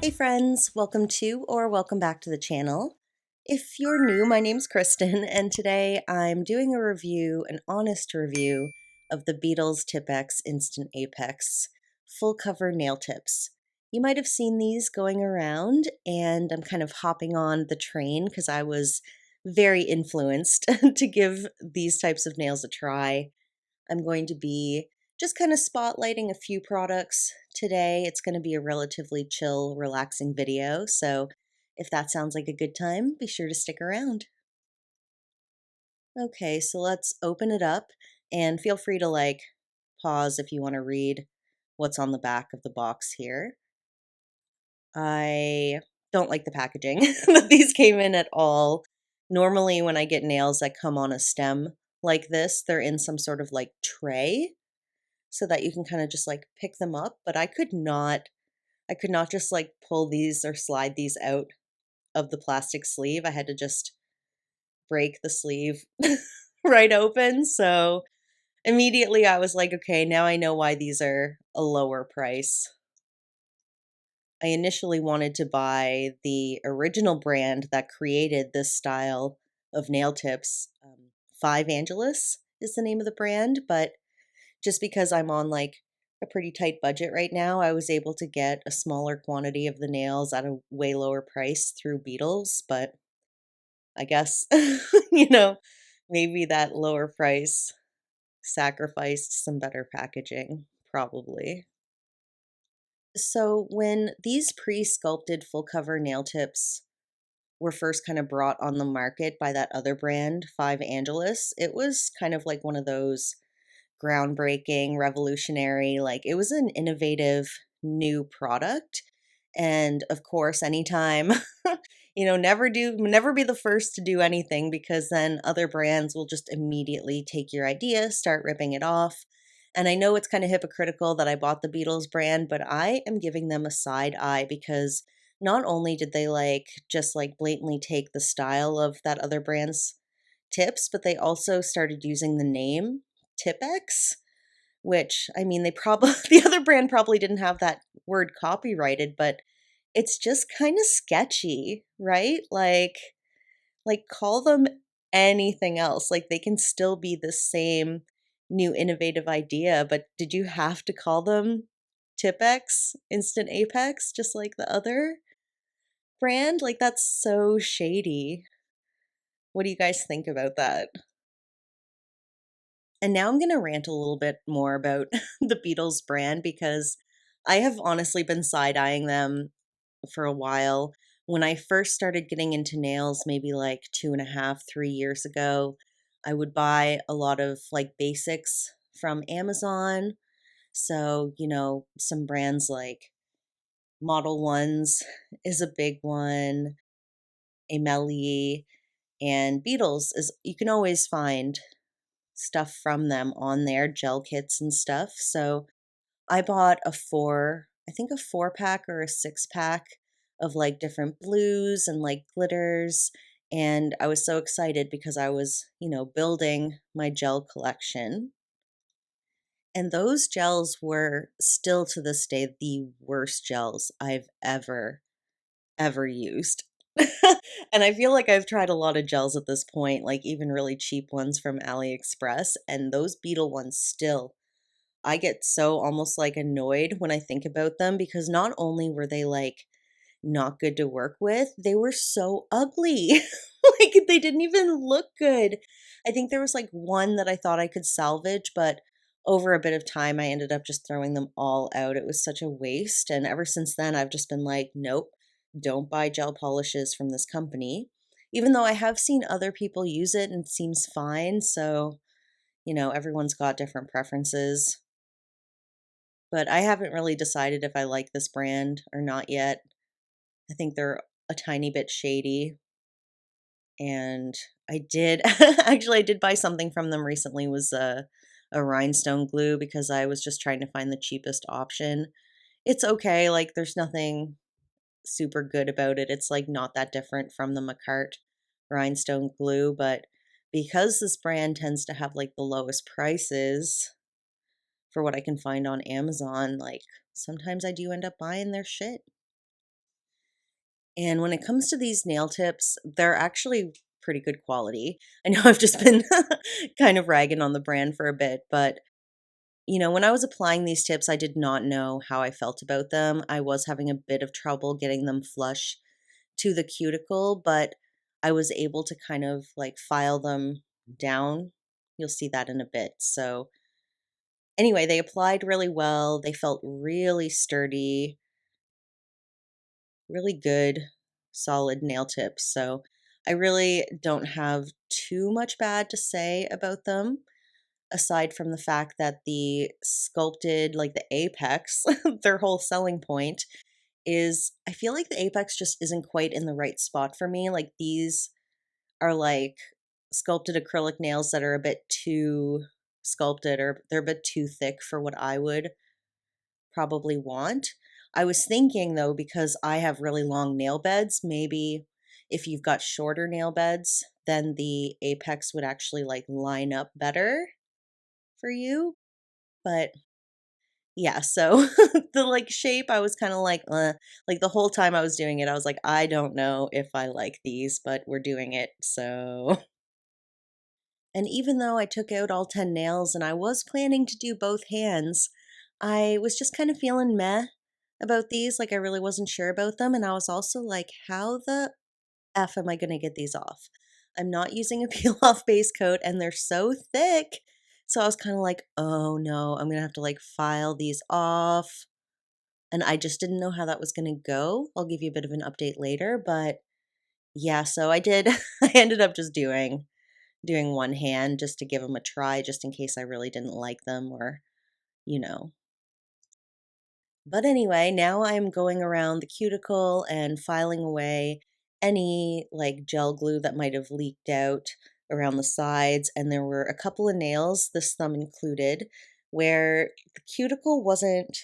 Hey friends, welcome to or welcome back to the channel. If you're new, my name's Kristen, and today I'm doing a review, an honest review, of the Beetles TIPEX Instant Apex full cover nail tips. You might have seen these going around, and I'm kind of hopping on the train because I was very influenced to give these types of nails a try. I'm going to be just kind of spotlighting a few products today. It's going to be a relatively chill, relaxing video, so if that sounds like a good time, be sure to stick around. Okay, so let's open it up, and feel free to pause if you want to read what's on the back of the box here. I don't like the packaging that these came in at all. Normally when I get nails that come on a stem like this, they're in some sort of tray so that you can kind of just pick them up, but I could not just pull these or slide these out of the plastic sleeve. I had to just break the sleeve right open. So immediately I was like, okay, now I know why these are a lower price. I initially wanted to buy the original brand that created this style of nail tips. Five Angelus is the name of the brand, but just because I'm on a pretty tight budget right now, I was able to get a smaller quantity of the nails at a way lower price through Beetles, but I guess, you know, maybe that lower price sacrificed some better packaging, probably. So when these pre-sculpted full cover nail tips were first kind of brought on the market by that other brand, Five Angelus, it was kind of like one of those groundbreaking, revolutionary, it was an innovative new product. And of course, anytime, never be the first to do anything because then other brands will just immediately take your idea, start ripping it off. And I know it's kind of hypocritical that I bought the Beatles brand, but I am giving them a side eye because not only did they just blatantly take the style of that other brand's tips, but they also started using the name Tipex, which I mean, they probably the other brand probably didn't have that word copyrighted, but it's just kind of sketchy, right? Call them anything else. Like they can still be the same new innovative idea, but did you have to call them Tipex Instant Apex just like the other brand? Like that's so shady. What do you guys think about that? And now I'm going to rant a little bit more about the Beatles brand because I have honestly been side eyeing them for a while. When I first started getting into nails, maybe like 2.5, 3 years ago, I would buy a lot of basics from Amazon. So, some brands like Model Ones is a big one, Enail and Beatles is you can always find stuff from them on there, gel kits and stuff. So I bought I think a 4 pack or a 6 pack of different blues and glitters. And I was so excited because I was, building my gel collection. And those gels were still to this day the worst gels I've ever used. And I feel like I've tried a lot of gels at this point, like even really cheap ones from AliExpress, and those Beetle ones still. I get so almost annoyed when I think about them because not only were they not good to work with, they were so ugly. They didn't even look good. I think there was one that I thought I could salvage, but over a bit of time I ended up just throwing them all out. It was such a waste, and ever since then I've just been like, nope, don't buy gel polishes from this company. Even though I have seen other people use it and it seems fine, so everyone's got different preferences. But I haven't really decided if I like this brand or not yet. I think they're a tiny bit shady. And I did actually I did buy something from them recently, was a rhinestone glue because I was just trying to find the cheapest option. It's okay, there's nothing super good about it. It's not that different from the Macart rhinestone glue, but because this brand tends to have the lowest prices for what I can find on Amazon, sometimes I do end up buying their shit. And when it comes to these nail tips, they're actually pretty good quality. I know I've just been kind of ragging on the brand for a bit, but when I was applying these tips, I did not know how I felt about them. I was having a bit of trouble getting them flush to the cuticle, but I was able to kind of like file them down. You'll see that in a bit. So, anyway, they applied really well. They felt really sturdy, really good, solid nail tips. So, I really don't have too much bad to say about them, aside from the fact that the sculpted, like the apex, their whole selling point is I feel like the apex just isn't quite in the right spot for me. Like these are like sculpted acrylic nails that are a bit too sculpted, or they're a bit too thick for what I would probably want. I was thinking though, because I have really long nail beds, maybe if you've got shorter nail beds, then the apex would actually like line up better for you. But yeah, so the like shape, I was kind of like the whole time I was doing it, I was like, I don't know if I like these, but we're doing it. So, and even though I took out all 10 nails and I was planning to do both hands, I was just kind of feeling meh about these. Like I really wasn't sure about them. And I was also like, how the F am I going to get these off? I'm not using a peel off base coat and they're so thick. So I was kind of like, oh no, I'm going to have to like file these off. And I just didn't know how that was going to go. I'll give you a bit of an update later, but yeah, so I did I ended up just doing one hand just to give them a try just in case I really didn't like them or, you know. But anyway, now I'm going around the cuticle and filing away any like gel glue that might have leaked out around the sides. And there were a couple of nails, this thumb included, where the cuticle wasn't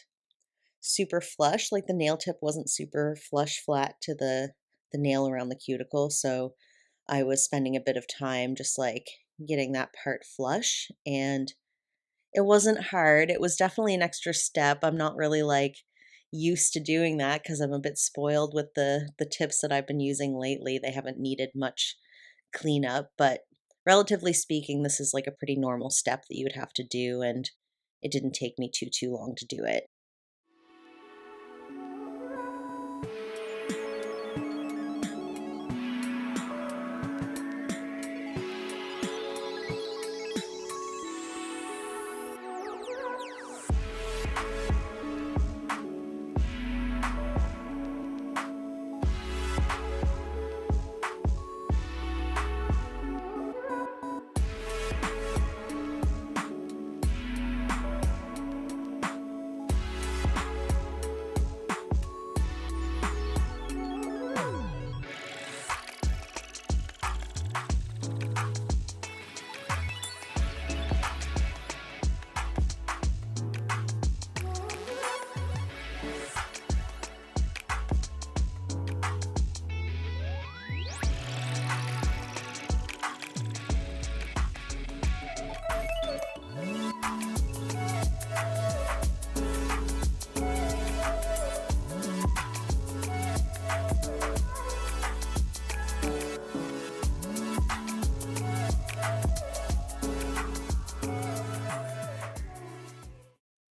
super flush, like the nail tip wasn't super flush flat to the nail around the cuticle. So I was spending a bit of time just like getting that part flush, and it wasn't hard. It was definitely an extra step. I'm not really like used to doing that because I'm a bit spoiled with the tips that I've been using lately. They haven't needed much cleanup, but relatively speaking, this is like a pretty normal step that you would have to do, and it didn't take me too long to do it.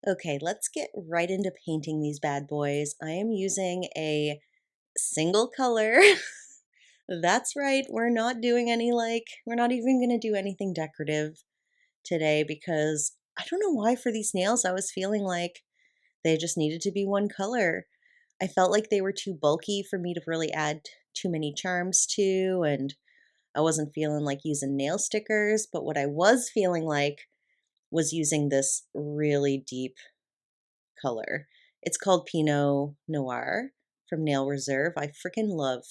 Okay, let's get right into painting these bad boys. I am using a single color. That's right, we're not doing any we're not even gonna do anything decorative today because I don't know why for these nails I was feeling like they just needed to be one color. I felt like they were too bulky for me to really add too many charms to, and I wasn't feeling like using nail stickers, but what I was feeling like was using this really deep color. It's called Pinot Noir from Nail Reserve. I freaking love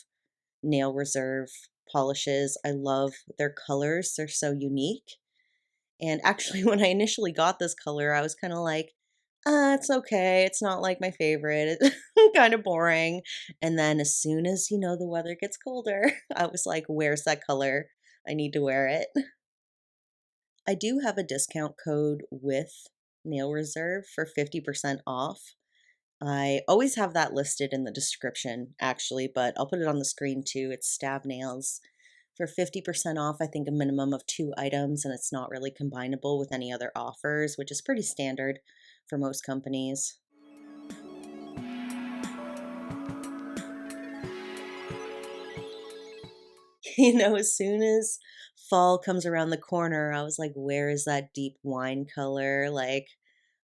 Nail Reserve polishes. I love their colors. They're so unique. And actually, when I initially got this color, I was kind of like, it's okay. It's not like my favorite. It's kind of boring. And then as soon as, the weather gets colder, I was like, where's that color? I need to wear it. I do have a discount code with Nail Reserve for 50% off. I always have that listed in the description, actually, but I'll put it on the screen too. It's Stab Nails for 50% off, I think a minimum of 2 items, and it's not really combinable with any other offers, which is pretty standard for most companies. As soon as fall comes around the corner, I was like, where is that deep wine color? Like,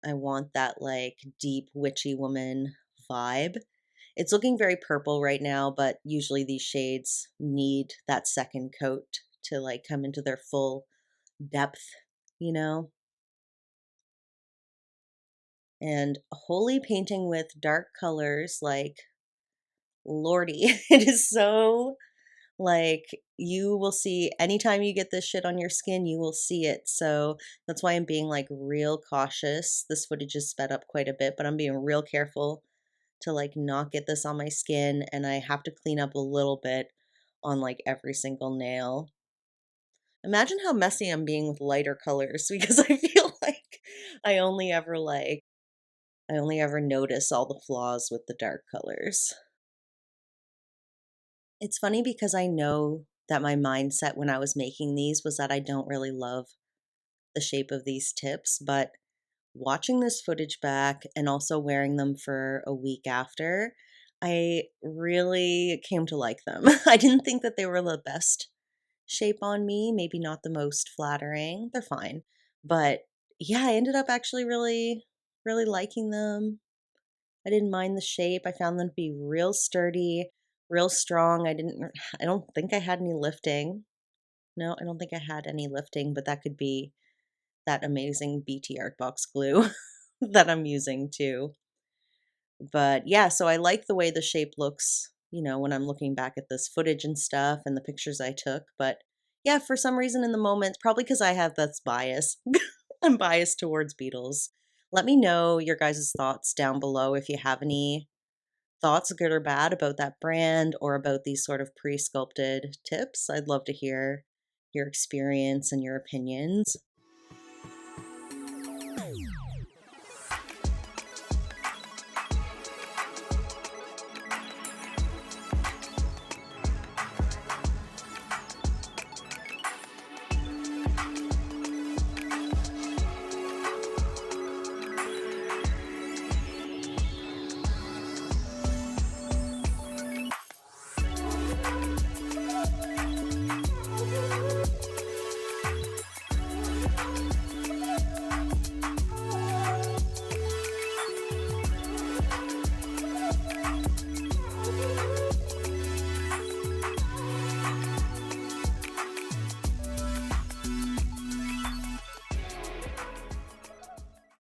I want that like deep witchy woman vibe. It's looking very purple right now, but usually these shades need that second coat to like come into their full depth, you know? And holy painting with dark colors, like, lordy, it is so like, you will see anytime you get this shit on your skin, you will see it. So that's why I'm being like real cautious. This footage is sped up quite a bit, but I'm being real careful to like not get this on my skin. And I have to clean up a little bit on like every single nail. Imagine how messy I'm being with lighter colors because I feel like I only ever like, I only ever notice all the flaws with the dark colors. It's funny because I know that my mindset when I was making these was that I don't really love the shape of these tips, but watching this footage back and also wearing them for a week after, I really came to like them. I didn't think that they were the best shape on me, maybe not the most flattering. They're fine. But yeah, I ended up actually really liking them. I didn't mind the shape. I found them to be real sturdy, real strong. I don't think I had any lifting. No, I don't think I had any lifting, but that could be that amazing BT Artbox glue that I'm using too. But yeah, so I like the way the shape looks, when I'm looking back at this footage and stuff and the pictures I took. But yeah, for some reason in the moment, probably because I have this bias, I'm biased towards Beetles. Let me know your guys' thoughts down below if you have any thoughts, good or bad, about that brand or about these sort of pre-sculpted tips. I'd love to hear your experience and your opinions.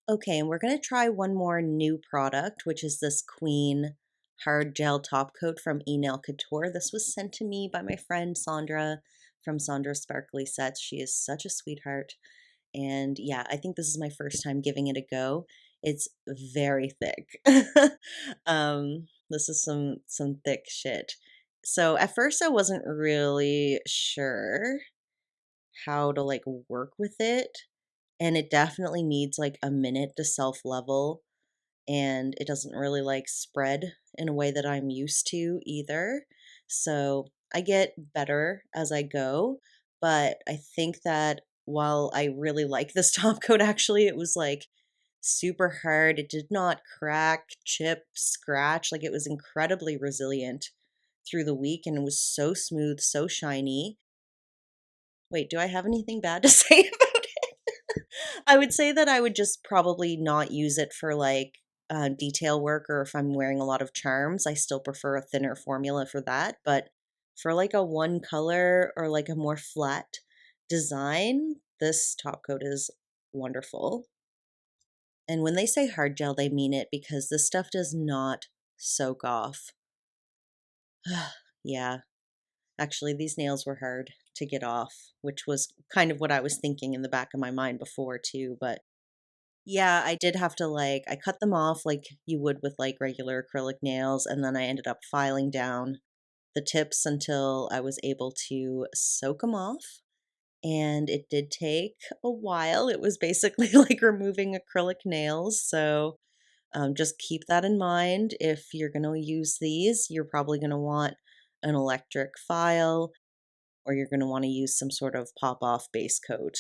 Okay, and we're going to try one more new product, which is this Queen Hard Gel Top Coat from Enail Couture. This was sent to me by my friend Sandra from Sandra Sparkly Sets. She is such a sweetheart. And yeah, I think this is my first time giving it a go. It's very thick. This is some thick shit. So at first I wasn't really sure how to like work with it, and it definitely needs like a minute to self level, and it doesn't really like spread in a way that I'm used to either. So I get better as I go, but I think that while I really like this top coat, actually, it was like super hard. It did not crack, chip, scratch. Like it was incredibly resilient through the week, and it was so smooth, so shiny. Wait, do I have anything bad to say about it? I would say that I would just probably not use it for like detail work, or if I'm wearing a lot of charms. I still prefer a thinner formula for that. But for like a one color or like a more flat design, this top coat is wonderful. And when they say hard gel, they mean it because this stuff does not soak off. Yeah, actually, these nails were hard to get off, which was kind of what I was thinking in the back of my mind before too. But yeah, I did have to like, I cut them off like you would with like regular acrylic nails, and then I ended up filing down the tips until I was able to soak them off. And it did take a while. It was basically like removing acrylic nails. So Just keep that in mind. If you're going to use these, you're probably going to want an electric file, or you're going to want to use some sort of pop-off base coat.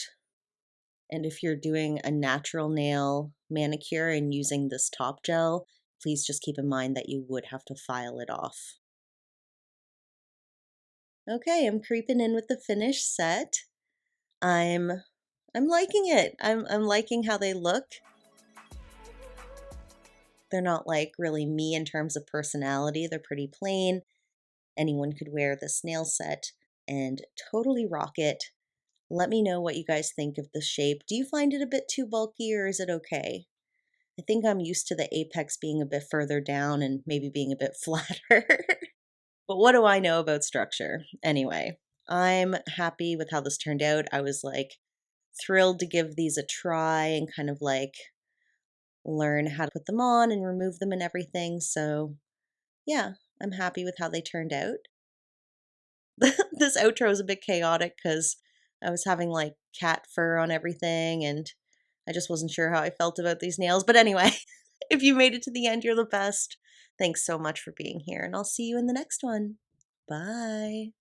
And if you're doing a natural nail manicure and using this top gel, please just keep in mind that you would have to file it off. Okay, I'm creeping in with the finished set. I'm I'm liking it. I'm liking how they look. They're not like really me in terms of personality. They're pretty plain. Anyone could wear this nail set and totally rock it. Let me know what you guys think of the shape. Do you find it a bit too bulky or is it okay? I think I'm used to the apex being a bit further down and maybe being a bit flatter. But what do I know about structure? Anyway, I'm happy with how this turned out. I was like thrilled to give these a try and kind of like learn how to put them on and remove them and everything. So, yeah, I'm happy with how they turned out. This outro is a bit chaotic because I was having like cat fur on everything and I just wasn't sure how I felt about these nails. But anyway, if you made it to the end, you're the best. Thanks so much for being here, and I'll see you in the next one. Bye.